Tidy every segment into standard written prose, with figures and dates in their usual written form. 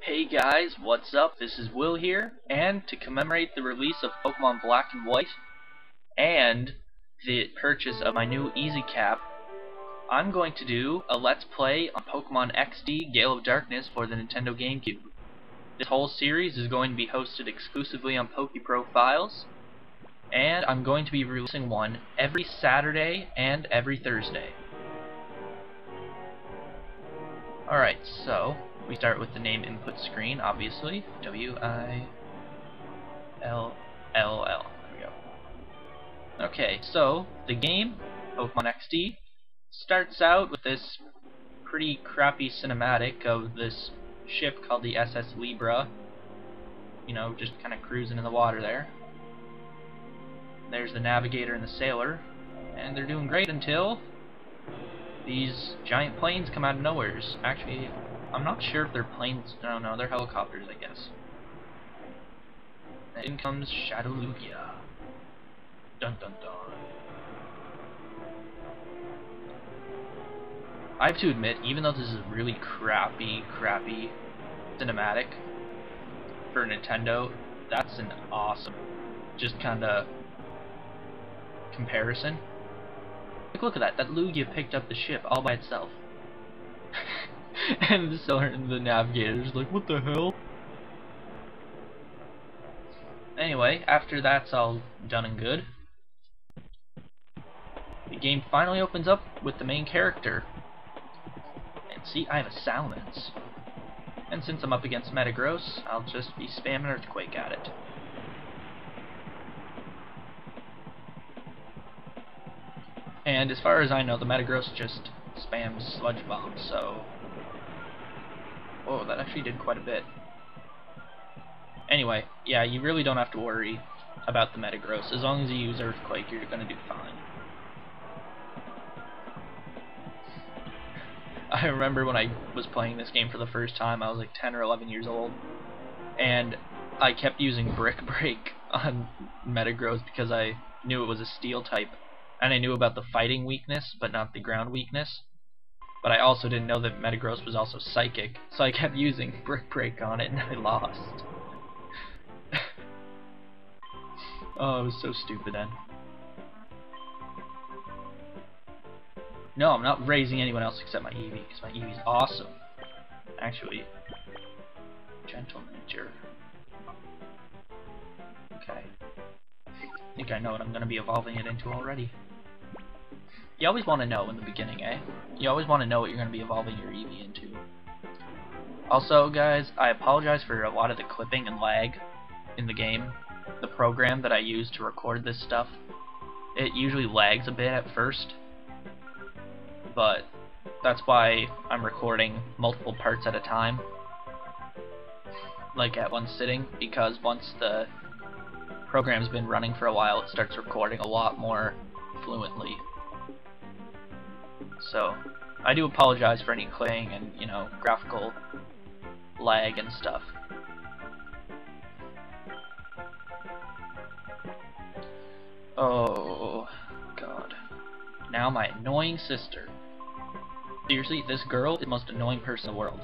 Hey guys, what's up? This is Will here, and to commemorate the release of Pokemon Black and White and the purchase of my new Easy Cap, I'm going to do a Let's Play on Pokemon XD Gale of Darkness for the Nintendo GameCube. This whole series is going to be hosted exclusively on PokeProfiles, and I'm going to be releasing one every Saturday and every Thursday. Alright, so we start with the name input screen, obviously. W-I-L-L-L. There we go. Okay, so the game, Pokemon XD, starts out with this pretty crappy cinematic of this ship called the SS Libra. You know, just kind of cruising in the water there. There's the navigator and the sailor, and they're doing great until these giant planes come out of nowhere. Actually, I'm not sure if they're planes. No, they're helicopters, I guess. And in comes Shadowlugia. Dun dun dun. I have to admit, even though this is a really crappy cinematic for Nintendo, that's an awesome, just kinda comparison. Like, look at that. That Lugia picked up the ship all by itself. And the sailor and the navigator's like, what the hell? Anyway, after that's all done and good, the game finally opens up with the main character. And see, I have a Salamence. And since I'm up against Metagross, I'll just be spamming Earthquake at it. And as far as I know, the Metagross just spams Sludge Bomb, so... Oh, that actually did quite a bit. Anyway, yeah, you really don't have to worry about the Metagross. As long as you use Earthquake, you're gonna do fine. I remember when I was playing this game for the first time, I was like 10 or 11 years old, and I kept using Brick Break on Metagross because I knew it was a Steel type. And I knew about the fighting weakness, but not the ground weakness. But I also didn't know that Metagross was also psychic, so I kept using Brick Break on it, and I lost. Oh, it was so stupid then. No, I'm not raising anyone else except my Eevee, because my Eevee's awesome. Actually, Gentle Nature. Okay. I think I know what I'm going to be evolving it into already. You always want to know in the beginning, eh? You always want to know what you're going to be evolving your Eevee into. Also, guys, I apologize for a lot of the clipping and lag in the game. The program that I use to record this stuff, it usually lags a bit at first. But that's why I'm recording multiple parts at a time. Like at one sitting, because once the program's been running for a while, it starts recording a lot more fluently. So, I do apologize for any clipping and, you know, graphical lag and stuff. Oh, God. Now my annoying sister. Seriously, this girl is the most annoying person in the world.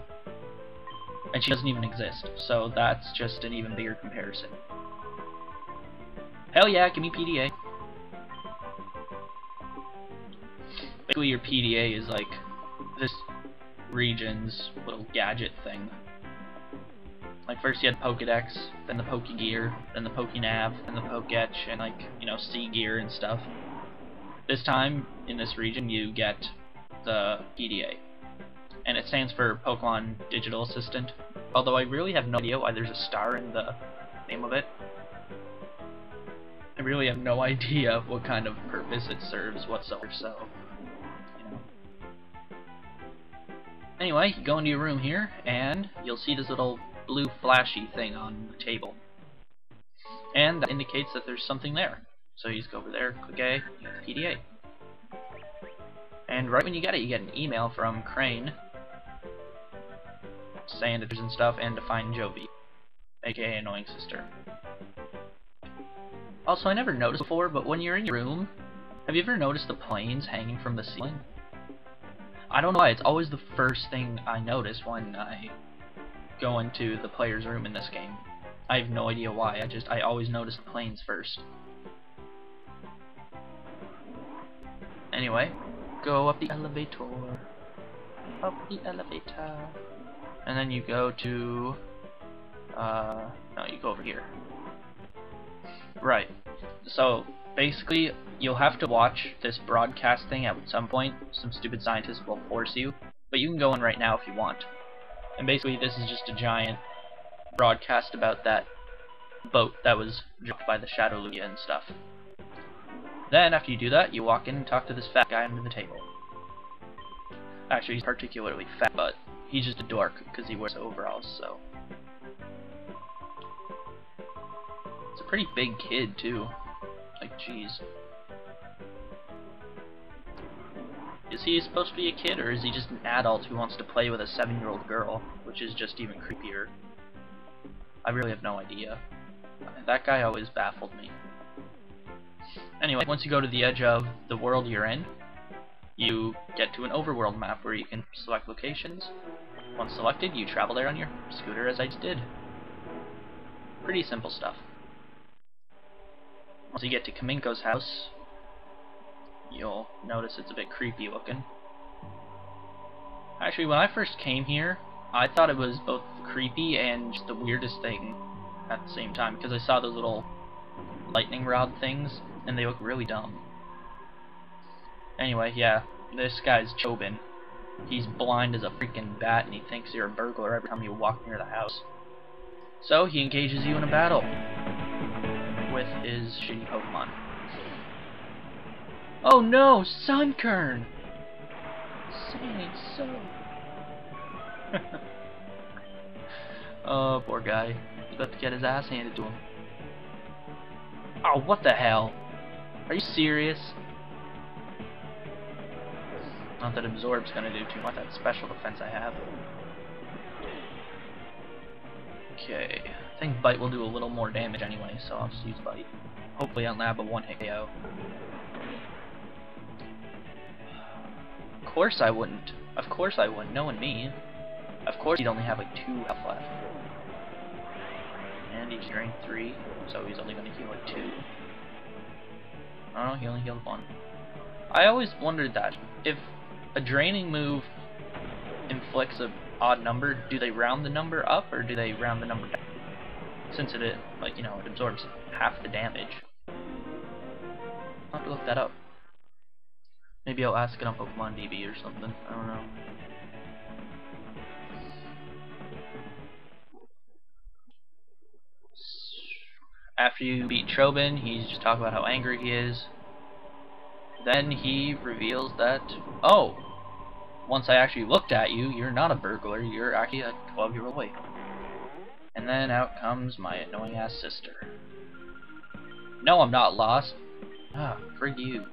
And she doesn't even exist, so that's just an even bigger comparison. Hell yeah, give me PDA. Basically, your PDA is like this region's little gadget thing. Like, first you had Pokedex, then the Pokegear, then the Pokenav, then the Poketch, and like, you know, Sea-Gear and stuff. This time, in this region, you get the PDA. And it stands for Pokemon Digital Assistant. Although I really have no idea why there's a star in the name of it. I really have no idea what kind of purpose it serves whatsoever, so, you know. Anyway, you go into your room here, and you'll see this little blue flashy thing on the table. And that indicates that there's something there. So you just go over there, click A, you get the PDA. And right when you get it, you get an email from Crane saying that there's and stuff, and to find Jovi, aka Annoying Sister. Also, I never noticed before, but when you're in your room, have you ever noticed the planes hanging from the ceiling? I don't know why, it's always the first thing I notice when I go into the player's room in this game. I have no idea why. I always notice the planes first. Anyway, go up the elevator. Up the elevator. And then you go to no, you go over here. Right. So basically you'll have to watch this broadcast thing at some point. Some stupid scientist will force you. But you can go in right now if you want. And basically this is just a giant broadcast about that boat that was dropped by the Shadow Lugia and stuff. Then after you do that, you walk in and talk to this fat guy under the table. Actually, he's particularly fat, but he's just a dork because he wears overalls, so. It's a pretty big kid too. Like, jeez. Is he supposed to be a kid, or is he just an adult who wants to play with a 7-year-old girl, which is just even creepier? I really have no idea. That guy always baffled me. Anyway, once you go to the edge of the world you're in, you get to an overworld map where you can select locations. Once selected, you travel there on your scooter as I just did. Pretty simple stuff. Once you get to Kaminko's house, you'll notice it's a bit creepy looking. Actually, when I first came here, I thought it was both creepy and just the weirdest thing at the same time, because I saw those little lightning rod things, and they look really dumb. Anyway, yeah, this guy's Chobin. He's blind as a freaking bat, and he thinks you're a burglar every time you walk near the house. So, he engages you in a battle with his shitty Pokemon. Oh no, Sunkern! Saying so. Oh, poor guy. He's about to get his ass handed to him. Oh, what the hell? Are you serious? Not that Absorb's gonna do too much, that special defense I have. Okay, I think Bite will do a little more damage anyway, so I'll just use Bite. Hopefully I'll nab a one-hit KO. Of course I wouldn't. Of course I wouldn't, knowing me. Of course he'd only have like 2 health left. And he's drained 3, so he's only gonna heal like 2. Oh, he only healed 1. I always wondered that. If a draining move inflicts an odd number, do they round the number up or do they round the number down? Since it, like, you know, it absorbs half the damage. I'll have to look that up. Maybe I'll ask it on Pokemon DB or something. I don't know. After you beat Chobin, he's just talking about how angry he is. Then he reveals that, oh, once I actually looked at you, you're not a burglar, you're actually a 12-year-old boy. And then out comes my annoying ass sister. No, I'm not lost. Ah, frig you.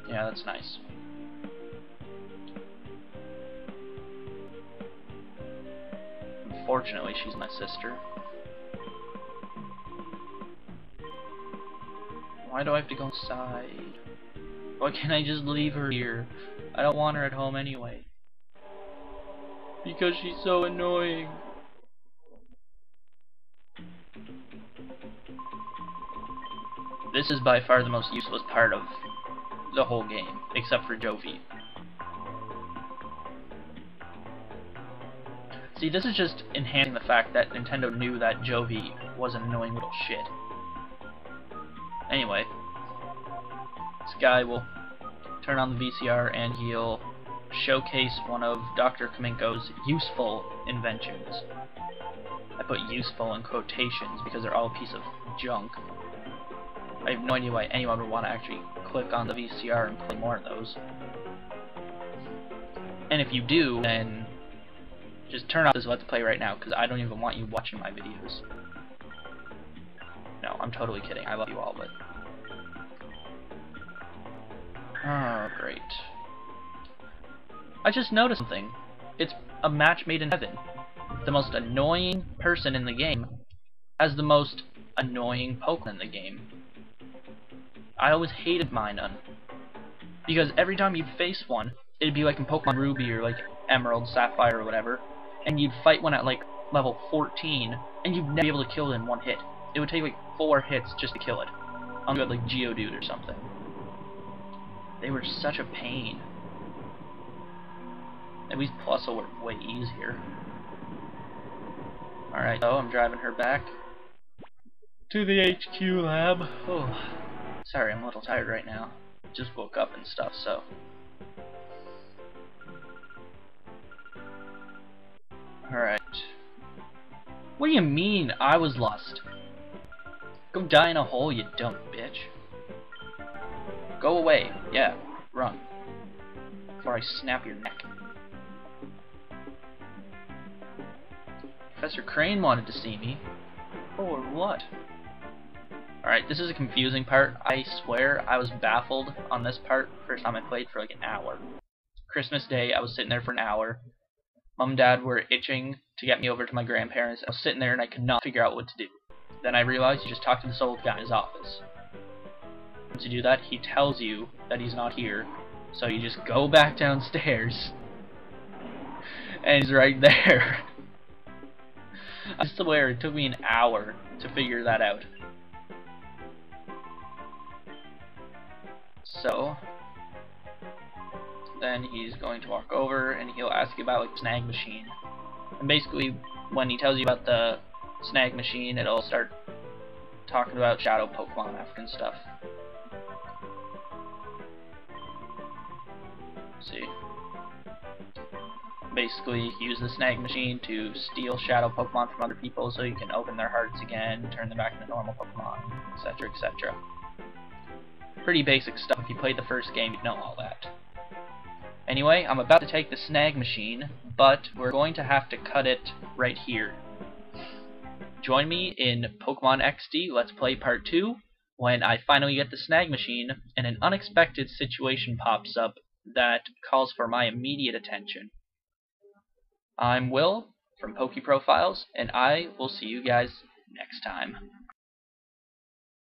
Yeah, that's nice. Unfortunately, she's my sister. Why do I have to go inside? Why can't I just leave her here? I don't want her at home anyway. Because she's so annoying. This is by far the most useless part of the whole game, except for Jovi. See, this is just enhancing the fact that Nintendo knew that Jovi was an annoying little shit. Anyway, this guy will turn on the VCR and he'll showcase one of Dr. Kaminko's useful inventions. I put useful in quotations because they're all a piece of junk. I have no idea why anyone would want to actually click on the VCR and play more of those. And if you do, then just turn off this Let's Play right now, because I don't even want you watching my videos. No, I'm totally kidding. I love you all, but... Oh, great. I just noticed something. It's a match made in heaven. The most annoying person in the game has the most annoying Pokemon in the game. I always hated Minun, because every time you face one, it'd be like in Pokemon Ruby or like Emerald, Sapphire, or whatever, and you'd fight one at like level 14, and you'd never be able to kill it in one hit. It would take like 4 hits just to kill it. I'm good like Geodude or something. They were such a pain. At least Plus will work way easier. Alright, so I'm driving her back to the HQ lab. Oh, sorry, I'm a little tired right now. Just woke up and stuff, so. Alright. What do you mean I was lost? Go die in a hole, you dumb bitch. Go away. Yeah, run. Before I snap your neck. Professor Crane wanted to see me. Or what? Alright, this is a confusing part. I swear I was baffled on this part the first time I played for like an hour. Christmas Day, I was sitting there for an hour. Mom and Dad were itching to get me over to my grandparents. I was sitting there and I could not figure out what to do. Then I realized you just talk to this old guy in his office. Once you do that, he tells you that he's not here. So you just go back downstairs. And he's right there. I swear it took me an hour to figure that out. So then he's going to walk over and he'll ask you about like the snag machine. And basically when he tells you about the snag machine, it'll start talking about shadow Pokemon after and stuff. Let's see. Basically, use the snag machine to steal shadow Pokemon from other people so you can open their hearts again, turn them back into normal Pokemon, etc, etc. Pretty basic stuff. If you played the first game, you'd know all that. Anyway, I'm about to take the snag machine, but we're going to have to cut it right here. Join me in Pokemon XD Let's Play Part 2 when I finally get the snag machine and an unexpected situation pops up that calls for my immediate attention. I'm Will from PokeProfiles, and I will see you guys next time.